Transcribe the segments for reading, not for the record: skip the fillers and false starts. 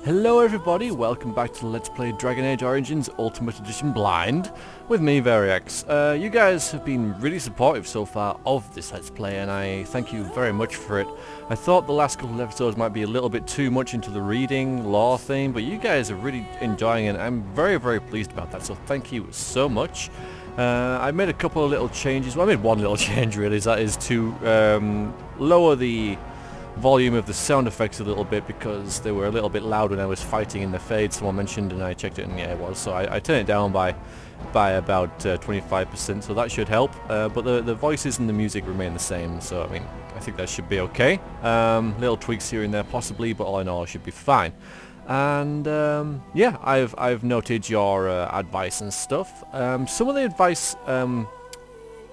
Hello everybody, welcome back to Let's Play Dragon Age Origins Ultimate Edition Blind with me, Variax. You guys have been really supportive so far of this Let's Play and I thank you very much for it. I thought the last couple of episodes might be a little bit too much into the reading, lore thing, but you guys are really enjoying it and I'm very pleased about that, so thank you so much. I made a couple of little changes, well I made one little change really, that is to lower the volume of the sound effects a little bit because they were a little bit loud when I was fighting in the fade, someone mentioned, and I checked it and yeah it was, so I turned it down by about 25%, so that should help, but the voices and the music remain the same, so I mean I think that should be okay. Little tweaks here and there possibly, but all in all it should be fine. And yeah, I've noted your advice and stuff. Some of the advice,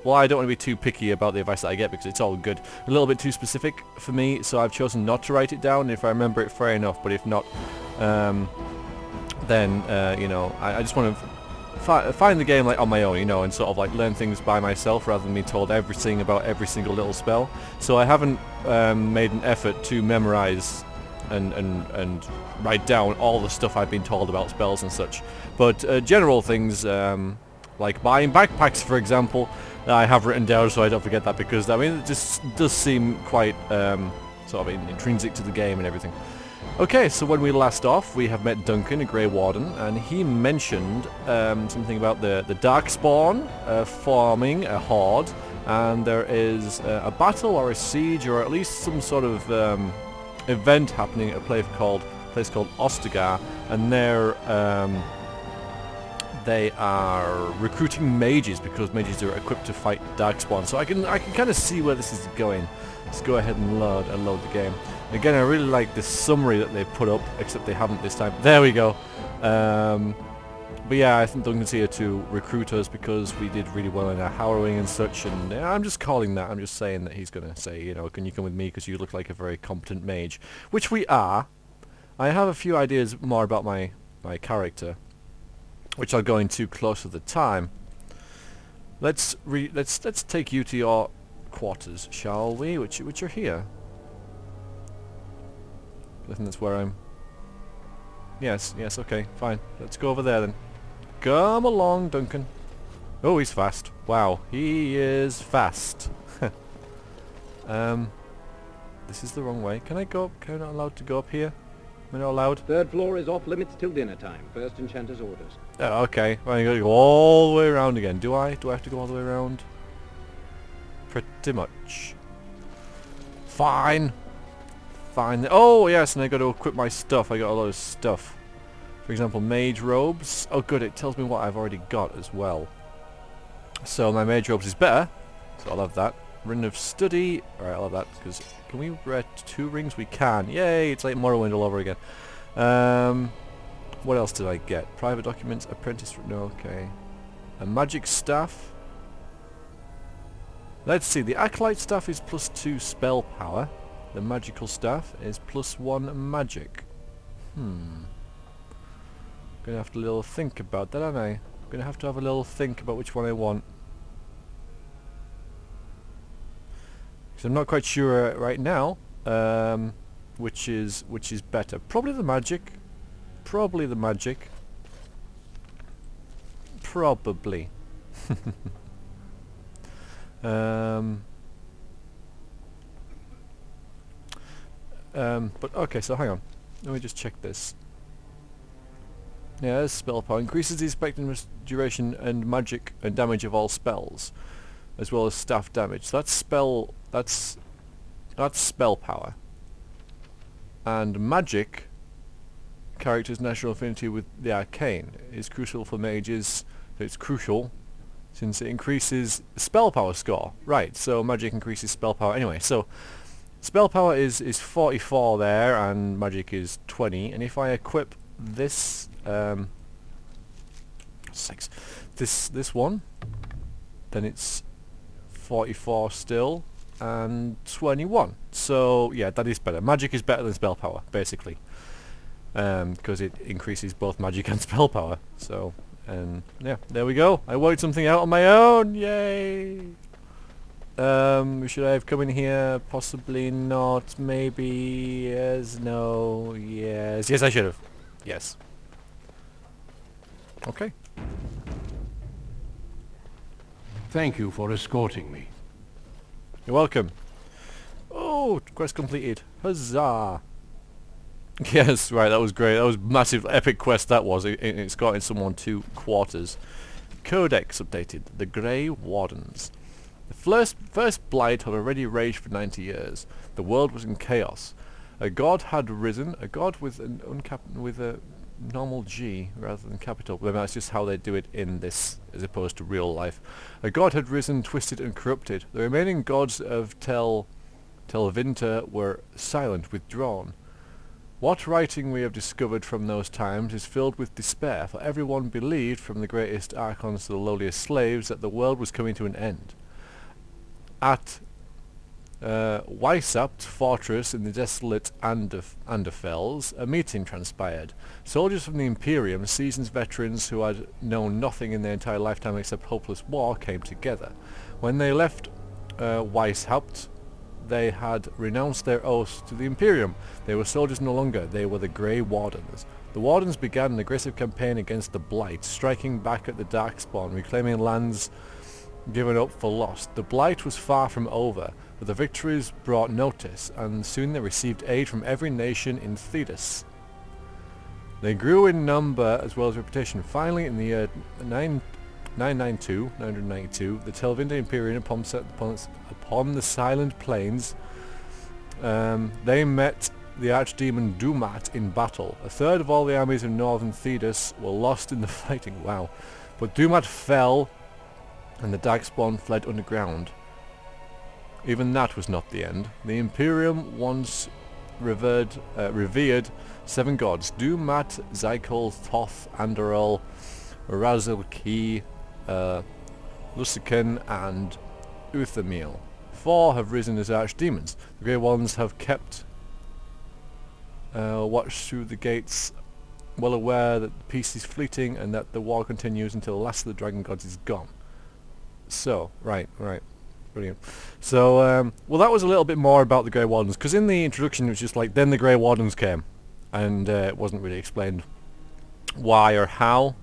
well, I don't want to be too picky about the advice that I get because it's all good. A little bit too specific for me, so I've chosen not to write it down. If I remember it, fair enough. But if not, then you know, I just want to find the game like on my own, you know, and sort of like learn things by myself rather than be told everything about every single little spell. So I haven't made an effort to memorize and write down all the stuff I've been told about spells and such. But general things like buying backpacks, for example, I have written down so I don't forget that, because I mean it just does seem quite sort of intrinsic to the game and everything. Okay, so when we last off we have met Duncan, a Grey Warden, and he mentioned something about the Darkspawn forming a horde, and there is a battle or a siege or at least some sort of event happening at a place called Ostagar, and they are recruiting mages because mages are equipped to fight Darkspawn. So I can kind of see where this is going. Let's go ahead and load the game. Again, I really like this summary that they put up, except they haven't this time. There we go. But yeah, I think Duncan's here to recruit us because we did really well in our harrowing and such, and I'm just calling that, I'm just saying that he's going to say, you know, can you come with me because you look like a very competent mage, which we are. I have a few ideas more about my character, which I'll go into closer to the time. Let's take you to your quarters, shall we? Which are here. I think that's where I'm. Yes, okay, fine. Let's go over there then. Come along, Duncan. Oh, he's fast. Wow, he is fast. This is the wrong way. Can I go up? Am I not allowed to go up here? Am I not allowed? Third floor is off limits till dinner time. First enchanter's orders. Oh, okay. Well, I gotta go all the way around again. Do I? Do I have to go all the way around? Pretty much. Fine. Oh, yes, and I got to equip my stuff. I got a lot of stuff. For example, mage robes. Oh, good. It tells me what I've already got as well. So my mage robes is better. So I'll have that. Ring of study. Alright, I'll have that. Because can we wear 2 rings? We can. Yay! It's like Morrowind all over again. What else did I get? Private documents, apprentice... No, okay. A magic staff. Let's see. The acolyte staff is +2 spell power. The magical staff is +1 magic. Gonna have to little think about that, aren't I? Gonna have to have a little think about which one I want. Because I'm not quite sure right now which is better. Probably the magic. Probably. But okay, so hang on. Let me just check this. Yeah, there's spell power. Increases the expected duration and magic and damage of all spells, as well as staff damage. So that's spell. That's spell power. And magic, character's natural affinity with the arcane, is crucial for mages. So it's crucial since it increases spell power score. Right. So magic increases spell power anyway. So spell power is 44 there, and magic is 20. And if I equip this this one, then it's 44 still and 21. So yeah, that is better. Magic is better than spell power, basically, because it increases both magic and spell power. So yeah, there we go. I worked something out on my own. Yay! Should I have come in here? Possibly not. Maybe yes, no, yes. Yes, I should have. Yes. Okay. Thank you for escorting me. You're welcome. Oh, quest completed. Huzzah. Yes, right, that was great. That was massive, epic quest that was. It's got in someone 2 quarters. Codex updated. The Grey Wardens. The first blight had already raged for 90 years. The world was in chaos. A god had risen, a god with with a normal G rather than capital. But that's just how they do it in this as opposed to real life. A god had risen, twisted and corrupted. The remaining gods of Telvinter were silent, withdrawn. What writing we have discovered from those times is filled with despair, for everyone believed, from the greatest archons to the lowliest slaves, that the world was coming to an end. At Weissapt fortress in the desolate Anderfels, a meeting transpired. Soldiers from the Imperium, seasoned veterans who had known nothing in their entire lifetime except hopeless war, came together. When they left Weissapt, they had renounced their oaths to the Imperium. They were soldiers no longer, they were the Grey Wardens. The Wardens began an aggressive campaign against the Blight, striking back at the Darkspawn, reclaiming lands given up for lost. The Blight was far from over, but the victories brought notice, and soon they received aid from every nation in Thetis. They grew in number as well as reputation. Finally, in the year 992, the Telvinter Imperium upon the Silent Plains, they met the Archdemon Dumat in battle. A third of all the armies of northern Thetis were lost in the fighting. Wow. But Dumat fell, and the Darkspawn fled underground. Even that was not the end. The Imperium once revered 7 gods: Dumat, Zykol, Thoth, Andorol, Razil Ki, Lusican, and Uthamil. 4 have risen as archdemons. The Grey Ones have kept watch through the gates, well aware that the peace is fleeting and that the war continues until the last of the dragon gods is gone. So, right, brilliant. So, well, that was a little bit more about the Grey Wardens, because in the introduction it was just like, then the Grey Wardens came, and it wasn't really explained why or how.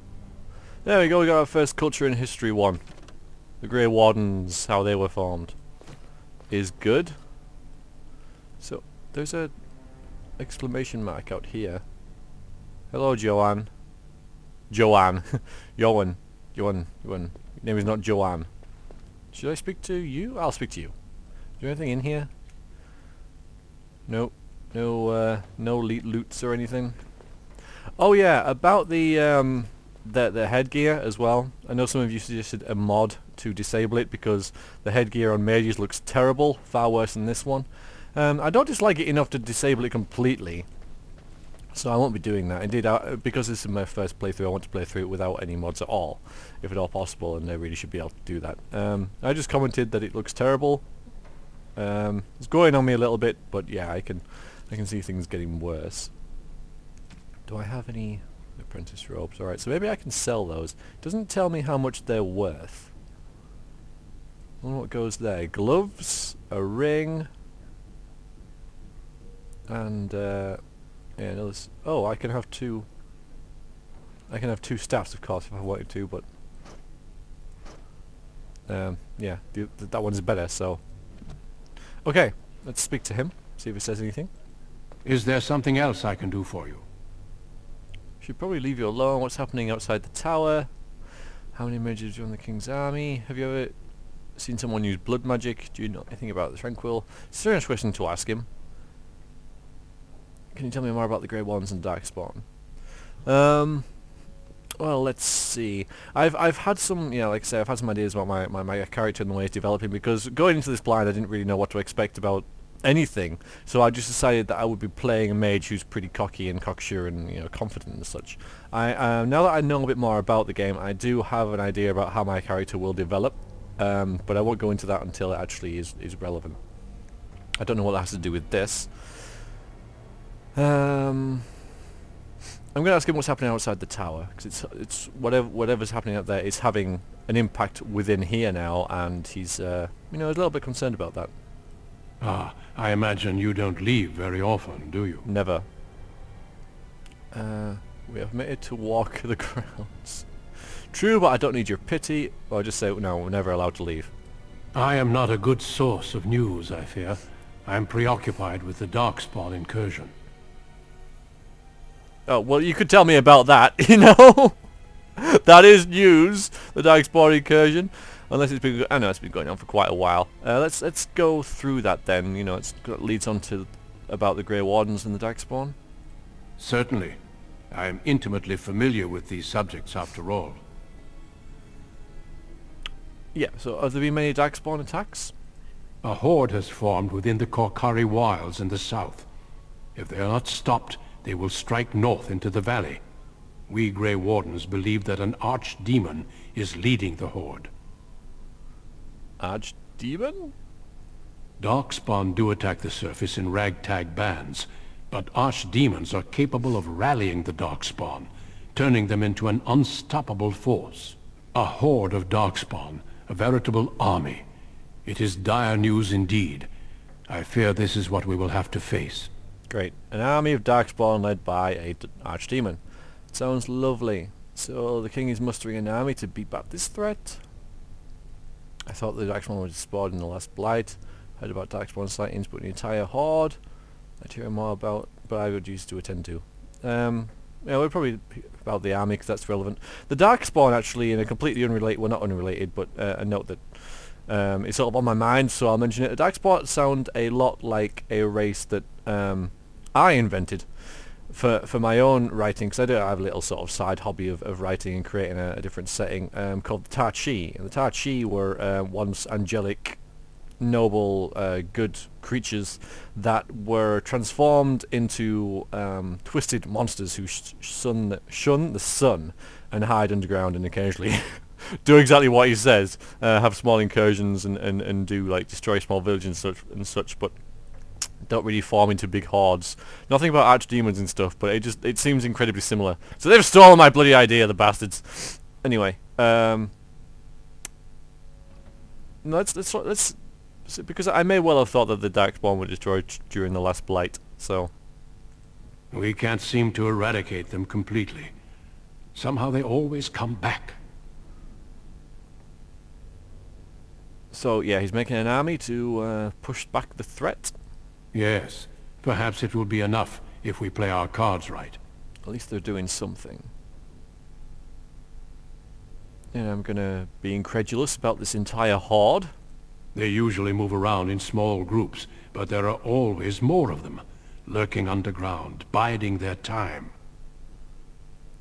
There we go, we got our first culture and history one. The Grey Wardens, how they were formed, is good. So, there's a exclamation mark out here. Hello, Joanne. Joanne. Joanne. Your name is not Joanne. Should I speak to you? I'll speak to you. Is there anything in here? No. No leet loots or anything. Oh yeah, about the headgear as well. I know some of you suggested a mod to disable it because the headgear on mages looks terrible, far worse than this one. I don't dislike it enough to disable it completely, so I won't be doing that. Indeed, because this is my first playthrough, I want to play through it without any mods at all, if at all possible, and I really should be able to do that. I just commented that it looks terrible. It's growing on me a little bit, but yeah, I can see things getting worse. Do I have any apprentice robes? Alright, so maybe I can sell those. It doesn't tell me how much they're worth. I wonder what goes there. Gloves, a ring, and yeah, another oh, I can have 2. I can have 2 staffs, of course, if I wanted to, but yeah, that one's better. So, okay, let's speak to him. See if he says anything. Is there something else I can do for you? Should probably leave you alone. What's happening outside the tower? How many mages join the king's army? Have you ever seen someone use blood magic? Do you know anything about the Tranquil? It's a strange question to ask him. Can you tell me more about the Grey Ones and Darkspawn? Well, let's see. I've had some, you know, like I say, I've had some ideas about my character and the way it's developing, because going into this blind I didn't really know what to expect about anything, so I just decided that I would be playing a mage who's pretty cocky and cocksure and, you know, confident and such. Now that I know a bit more about the game, I do have an idea about how my character will develop, but I won't go into that until it actually is relevant. I don't know what that has to do with this. I'm going to ask him what's happening outside the tower, because it's whatever's happening out there is having an impact within here now, and he's a little bit concerned about that. Ah, I imagine you don't leave very often, do you? Never. We are permitted to walk the grounds. True, but I don't need your pity. Or just say, no, we're never allowed to leave. I am not a good source of news, I fear. I am preoccupied with the Darkspawn incursion. Oh, well, you could tell me about that, you know? That is news, the Darkspawn incursion. Unless it's been, I know it's been going on for quite a while. Let's go through that then, you know, it leads on to about the Grey Wardens and the Darkspawn. Certainly. I am intimately familiar with these subjects after all. Yeah, so have there been many Darkspawn attacks? A horde has formed within the Korkari wilds in the south. If they are not stopped, they will strike north into the valley. We Grey Wardens believe that an archdemon is leading the horde. Archdemon? Darkspawn do attack the surface in ragtag bands, but archdemons are capable of rallying the Darkspawn, turning them into an unstoppable force. A horde of Darkspawn, a veritable army. It is dire news indeed. I fear this is what we will have to face. Great. An army of Darkspawn led by a archdemon. Sounds lovely. So the king is mustering an army to beat back this threat? I thought the Darkspawn was spawned in the last blight. Heard about Darkspawn sightings, but the entire horde I'd hear more about, but I would use to attend to. Yeah, we're probably about the army because that's relevant. The Darkspawn actually, in a completely unrelated, well not unrelated, but a note that it's sort of on my mind, so I'll mention it. The Darkspawn sound a lot like a race that I invented for my own writing, because I do have a little sort of side hobby of writing and creating a different setting called the Ta-Chi. And the Ta-Chi were once angelic, noble, good creatures that were transformed into twisted monsters who shun the sun and hide underground and occasionally do exactly what he says, have small incursions and do like destroy small villages and such, but don't really form into big hordes. Nothing about archdemons and stuff, but it seems incredibly similar. So they've stolen my bloody idea, the bastards. Anyway, let's because I may well have thought that the Darkspawn were destroyed during the last blight, so... We can't seem to eradicate them completely. Somehow they always come back. So, yeah, he's making an army to push back the threat. Yes, perhaps it will be enough if we play our cards right. At least they're doing something. And I'm gonna be incredulous about this entire horde. They usually move around in small groups, but there are always more of them, lurking underground, biding their time.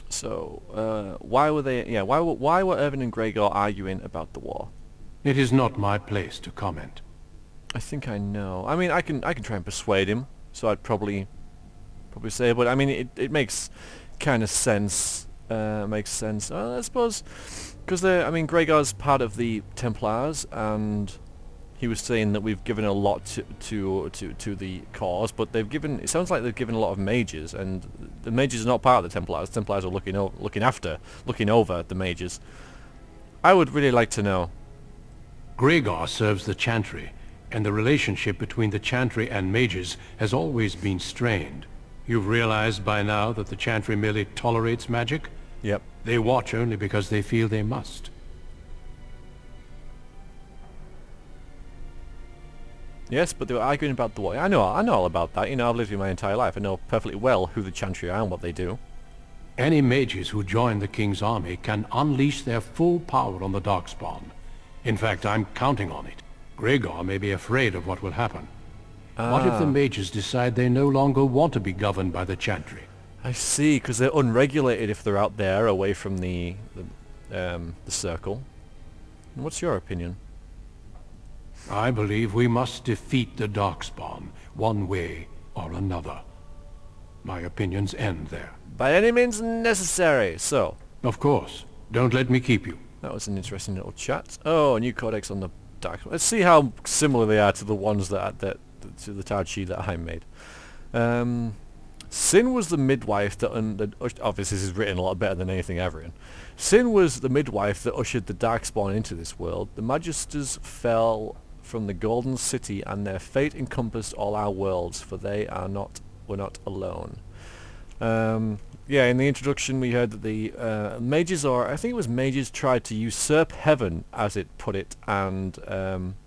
So, why were they... Yeah, why were Irvin and Gregor arguing about the war? It is not my place to comment. I think I know. I mean, I can try and persuade him, so I'd probably say, but I mean, it makes kind of sense. Makes sense, I suppose, because I mean, Gregor's part of the Templars, and he was saying that we've given a lot to the cause, but they've given... It sounds like they've given a lot of mages, and the mages are not part of the Templars. The Templars are looking over the mages. I would really like to know. Gregor serves the Chantry, and the relationship between the Chantry and mages has always been strained. You've realized by now that the Chantry merely tolerates magic? Yep. They watch only because they feel they must. Yes, but they were arguing about the war. I know all about that. You know, I've lived here my entire life. I know perfectly well who the Chantry are and what they do. Any mages who join the King's army can unleash their full power on the Darkspawn. In fact, I'm counting on it. Gregor may be afraid of what will happen. What if the mages decide they no longer want to be governed by the Chantry? I see, because they're unregulated if they're out there away from the circle. And what's your opinion? I believe we must defeat the Darkspawn, one way or another. My opinions end there. By any means necessary, so... Of course. Don't let me keep you. That was an interesting little chat. Oh, a new codex on the Dark... Let's see how similar they are to the ones to the Ta-Chi that I made. Sin was the midwife that obviously this is written a lot better than anything ever in. Sin was the midwife that ushered the Darkspawn into this world. The Magisters fell from the Golden City, and their fate encompassed all our worlds, for were not alone. Yeah, in the introduction we heard that the mages, or I think it was mages, tried to usurp heaven, as it put it, and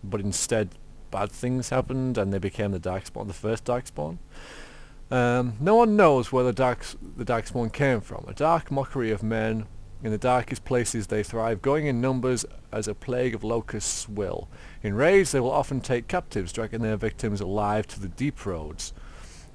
but instead bad things happened, and they became the Darkspawn, the first Darkspawn. No one knows where the Darkspawn came from. A dark mockery of men. In the darkest places they thrive, going in numbers as a plague of locusts will. In raids they will often take captives, dragging their victims alive to the deep roads,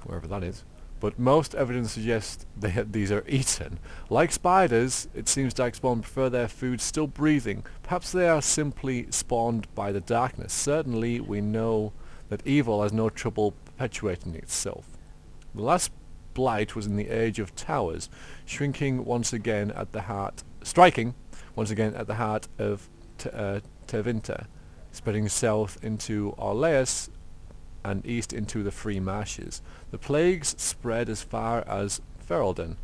wherever that is. But most evidence suggests these are eaten. Like spiders, it seems Darkspawn prefer their food still breathing. Perhaps they are simply spawned by the darkness. Certainly we know that evil has no trouble perpetuating itself. The last blight was in the age of towers, striking once again at the heart of Tevinter, spreading south into Orleans and east into the free marshes. The plagues spread as far as Ferelden,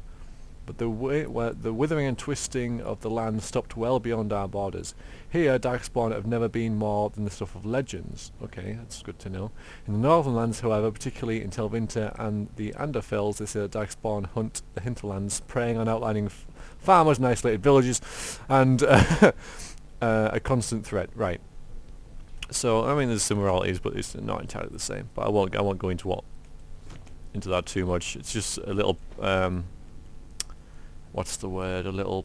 but the withering and twisting of the land stopped well beyond our borders. Here, Darkspawn have never been more than the stuff of legends. Okay, that's good to know. In the northern lands, however, particularly in Telvinter and the Anderfells, they say that Darkspawn hunt the hinterlands, preying on outlining farmers and isolated villages, and a constant threat. Right. So, I mean, there's similarities, but it's not entirely the same. But I won't go into that too much. It's just a little, what's the word? A little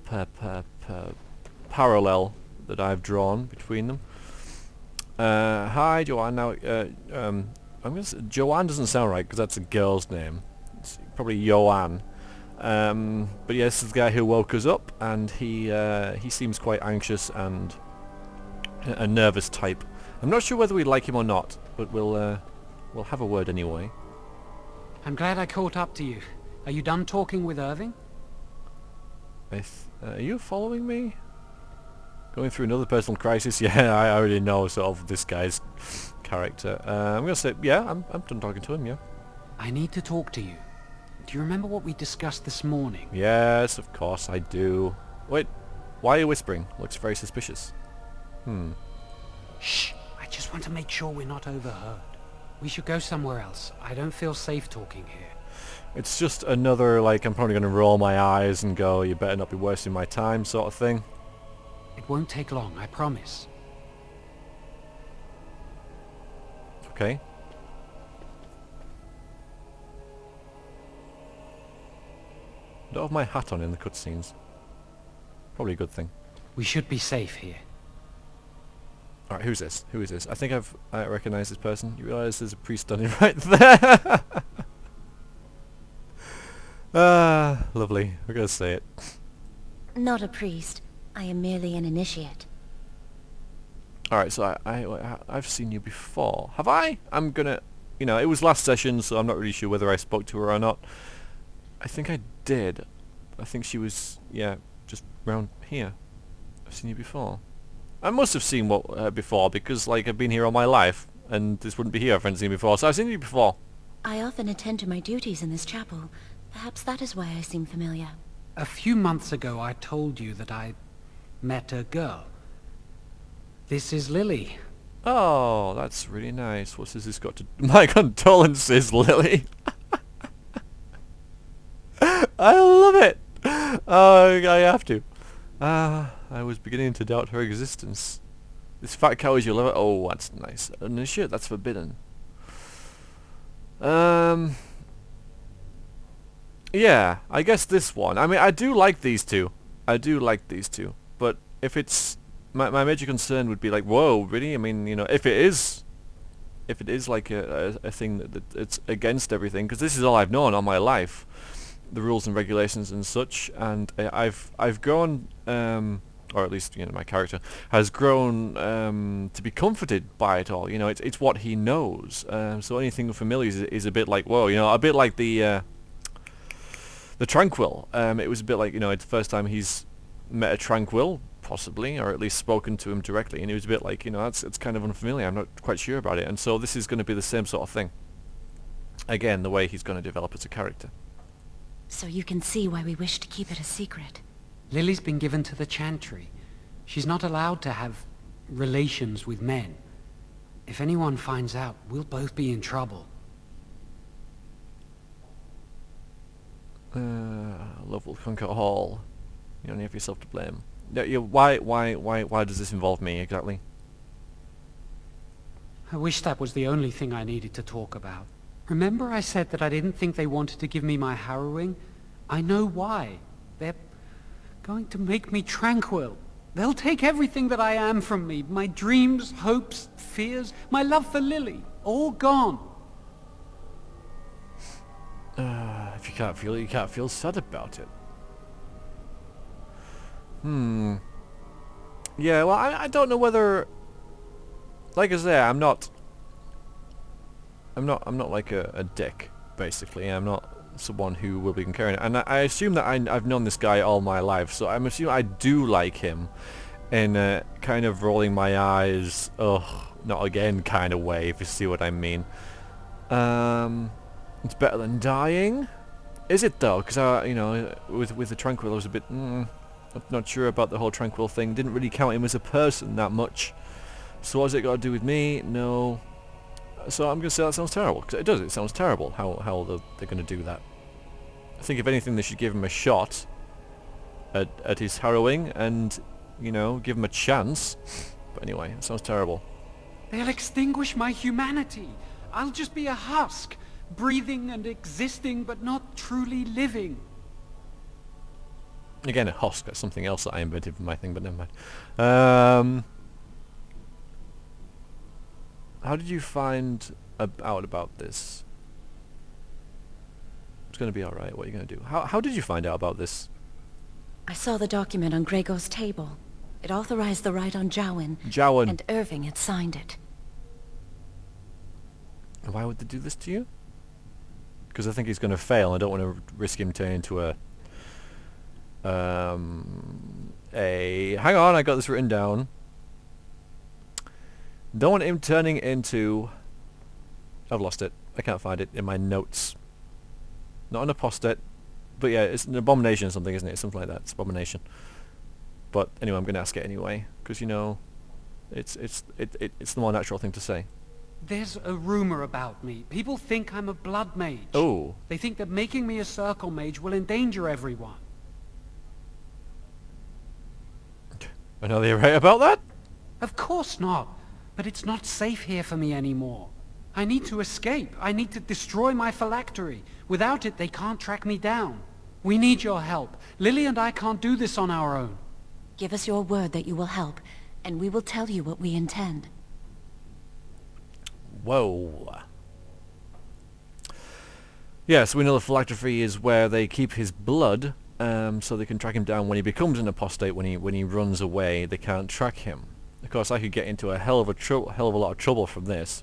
parallel that I've drawn between them. Hi, Joanne. Now, I'm gonna say Joanne doesn't sound right because that's a girl's name. It's probably Joanne. But yes, this is the guy who woke us up, and he seems quite anxious and a nervous type. I'm not sure whether we like him or not, but we'll have a word anyway. I'm glad I caught up to you. Are you done talking with Irving? Are you following me? Going through another personal crisis? Yeah, I already know sort of this guy's character. I'm gonna say, yeah, I'm done talking to him, yeah. I need to talk to you. Do you remember what we discussed this morning? Yes, of course I do. Wait, why are you whispering? Looks very suspicious. Shh! I just want to make sure we're not overheard. We should go somewhere else. I don't feel safe talking here. It's just another, like, I'm probably going to roll my eyes and go, you better not be wasting my time sort of thing. It won't take long, I promise. Okay. I don't have my hat on in the cutscenes. Probably a good thing. We should be safe here. Alright, who's this? Who is this? I think I recognise this person. You realise there's a priest standing right there? Lovely. We're going to say it. Not a priest. I am merely an initiate. Alright, so I've seen you before. Have I? I'm gonna... You know, it was last session, so I'm not really sure whether I spoke to her or not. I think I did. I think she was, yeah, just round here. I've seen you before. I must have seen her before, because, like, I've been here all my life, and this wouldn't be here if I hadn't seen you before, so I've seen you before. I often attend to my duties in this chapel. Perhaps that is why I seem familiar. A few months ago I told you that I met a girl. This is Lily. Oh, that's really nice. What has this got to... My condolences, Lily. I love it. Oh, I have to. I was beginning to doubt her existence. This fat cow is your lover. Oh, that's nice. No shit, that's forbidden. Yeah, I guess this one. I mean, I do like these two. But if it's... My major concern would be like, whoa, really? I mean, you know, if it is like a thing that it's against everything, because this is all I've known all my life, the rules and regulations and such, and I've grown, or at least, you know, my character has grown to be comforted by it all. You know, it's what he knows. So anything familiar is a bit like, whoa, you know, a bit like the Tranquil. It was a bit like, you know, it's the first time he's met a Tranquil, possibly, or at least spoken to him directly, and it was a bit like, you know, it's kind of unfamiliar, I'm not quite sure about it, and so this is going to be the same sort of thing. Again, the way he's going to develop as a character. So you can see why we wish to keep it a secret. Lily's been given to the Chantry. She's not allowed to have relations with men. If anyone finds out, we'll both be in trouble. Love will conquer all. You only have yourself to blame. Yeah, why does this involve me exactly? I wish that was the only thing I needed to talk about. Remember I said that I didn't think they wanted to give me my harrowing? I know why. They're going to make me tranquil. They'll take everything that I am from me. My dreams, hopes, fears, my love for Lily. All gone. If you can't feel it, you can't feel sad about it. Yeah, well, I don't know whether... Like I say, I'm not like a dick, basically. I'm not someone who will be comparing it. And I assume that I've known this guy all my life, so I'm assuming I do like him in a kind of rolling my eyes, ugh, not again kind of way, if you see what I mean. It's better than dying. Is it though? Because you know, with the Tranquil, I was a bit not sure about the whole Tranquil thing. Didn't really count him as a person that much. So what's it got to do with me? No. So I'm going to say that sounds terrible, because it does. It sounds terrible how they're going to do that. I think if anything, they should give him a shot at his harrowing, and you know, give him a chance. But anyway, it sounds terrible. They'll extinguish my humanity. I'll just be a husk, breathing and existing, but not truly living. Again, a husk. That's something else that I invented for my thing, but never mind. How did you find out about this? It's going to be alright. What are you going to do? How did you find out about this? I saw the document on Grego's table. It authorized the right on Jowan. Jowan. And Irving had signed it. Why would they do this to you? Because I think he's going to fail. I don't want to risk him turning into a... Hang on, I got this written down. Don't want him turning into... I've lost it. I can't find it in my notes. Not an apostate. But yeah, it's an abomination or something, isn't it? It's something like that. It's abomination. But anyway, I'm going to ask it anyway. Because, you know, it's the more natural thing to say. There's a rumor about me. People think I'm a blood mage. Oh. They think that making me a circle mage will endanger everyone. And are they right about that? Of course not. But it's not safe here for me anymore. I need to escape. I need to destroy my phylactery. Without it, they can't track me down. We need your help. Lily and I can't do this on our own. Give us your word that you will help, and we will tell you what we intend. Whoa. Yeah, so we know the phylactery is where they keep his blood, so they can track him down when he becomes an apostate. When he runs away, they can't track him. Of course, I could get into a hell of a lot of trouble from this.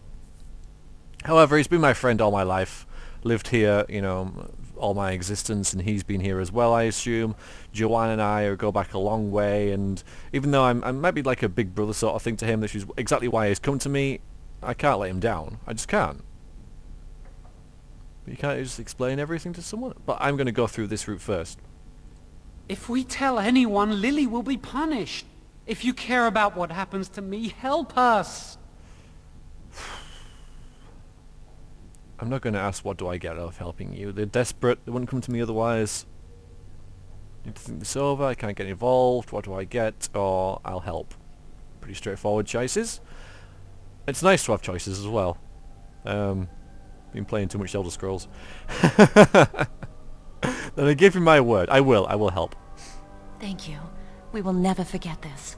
However, he's been my friend all my life. Lived here, you know, all my existence, and he's been here as well, I assume. Joanne and I go back a long way, and even though I might be like a big brother sort of thing to him, this is exactly why he's come to me, I can't let him down. I just can't. You can't just explain everything to someone. But I'm going to go through this route first. If we tell anyone, Lily will be punished. If you care about what happens to me, help us. I'm not going to ask what do I get out of helping you. They're desperate. They wouldn't come to me otherwise. Need to think this over. I can't get involved. What do I get? Or I'll help. Pretty straightforward choices. It's nice to have choices as well. Been playing too much Elder Scrolls. Then I give you my word. I will help. Thank you. We will never forget this.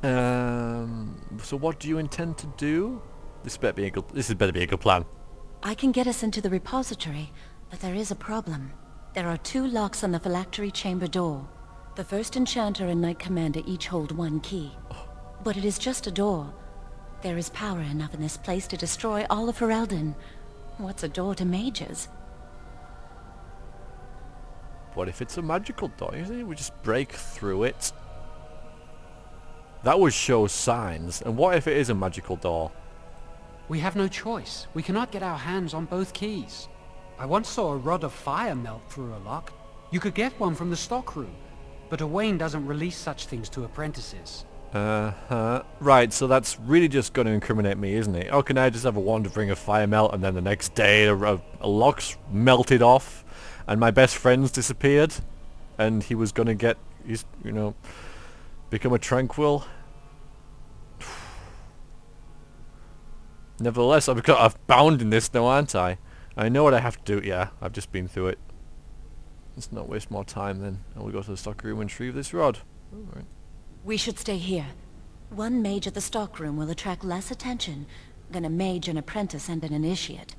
So what do you intend to do? This better be a good plan. I can get us into the repository, but there is a problem. There are 2 locks on the phylactery chamber door. The first enchanter and knight commander each hold 1 key. But it is just a door. There is power enough in this place to destroy all of Ferelden. What's a door to mages? What if it's a magical door? You see, we just break through it. That would show signs. And what if it is a magical door? We have no choice. We cannot get our hands on both keys. I once saw a rod of fire melt through a lock. You could get one from the stockroom, but Owain doesn't release such things to apprentices. Right, so that's really just going to incriminate me, isn't it? Oh, can I just have a wandering of fire melt and then the next day a lock's melted off and my best friend's disappeared and he was going to get, you know, become a tranquil? Nevertheless, I'm bound in this now, aren't I? I know what I have to do. Yeah, I've just been through it. Let's not waste more time then. And we'll go to the stockroom and retrieve this rod. Alright. We should stay here. One mage at the stockroom will attract less attention than a mage, an apprentice, and an initiate.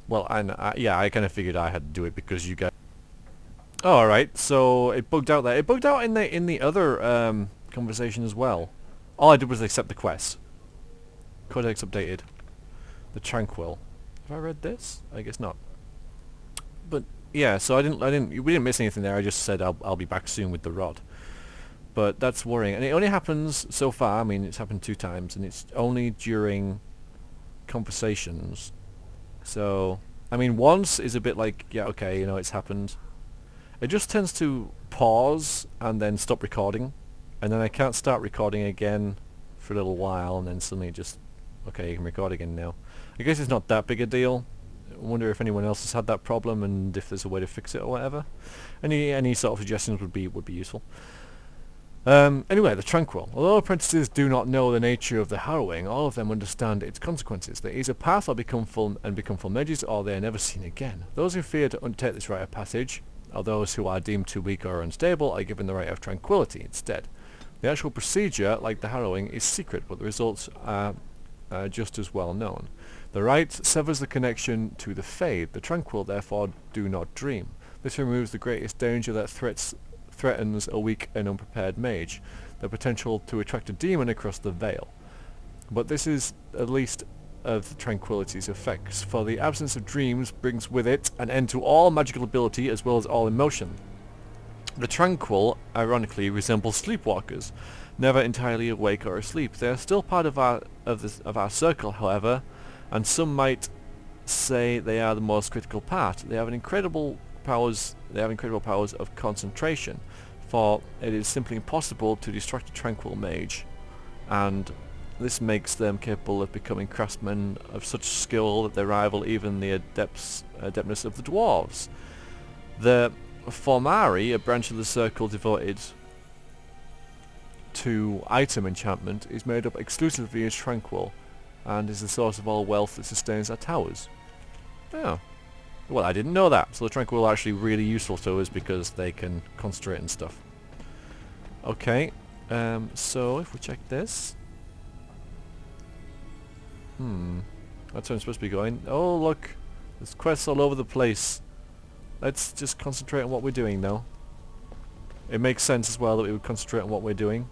Well, yeah, I kind of figured I had to do it because you guys... Oh, alright, so it bugged out there. It bugged out in the other conversation as well. All I did was accept the quest. Codex updated. The Tranquil. Have I read this? I guess not. But yeah, so we didn't miss anything there. I just said I'll be back soon with the rod. But that's worrying, and it only happens so far. I mean, it's happened 2 times, and it's only during conversations. So I mean, once is a bit like, yeah, okay, you know, it's happened. It just tends to pause and then stop recording, and then I can't start recording again for a little while, and then suddenly just, okay, you can record again now. I guess it's not that big a deal. I wonder if anyone else has had that problem and if there's a way to fix it or whatever. Any sort of suggestions would be useful. Anyway, the Tranquil. Although apprentices do not know the nature of the harrowing, all of them understand its consequences. They either pass or become full mages, or they are never seen again. Those who fear to undertake this rite of passage, or those who are deemed too weak or unstable, are given the rite of tranquility instead. The actual procedure, like the harrowing, is secret, but the results are just as well known. The rite severs the connection to the Fade. The Tranquil therefore do not dream. This removes the greatest danger that threatens a weak and unprepared mage, the potential to attract a demon across the veil. But this is at least of Tranquility's effects, for the absence of dreams brings with it an end to all magical ability as well as all emotion. The Tranquil, ironically, resemble sleepwalkers, never entirely awake or asleep. They are still part of our circle, however, and some might say they are the most critical part. They have incredible powers of concentration, for it is simply impossible to distract a Tranquil mage, and this makes them capable of becoming craftsmen of such skill that they rival even the adeptness of the dwarves. The Formari, a branch of the circle devoted to item enchantment, is made up exclusively of Tranquil, and is the source of all wealth that sustains our towers. Oh. Well, I didn't know that. So the Tranquil are actually really useful to us because they can concentrate and stuff. Okay. So if we check this... That's where I'm supposed to be going. Oh, look. There's quests all over the place. Let's just concentrate on what we're doing now. It makes sense as well that we would concentrate on what we're doing.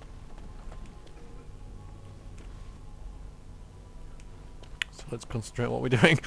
So let's concentrate on what we're doing.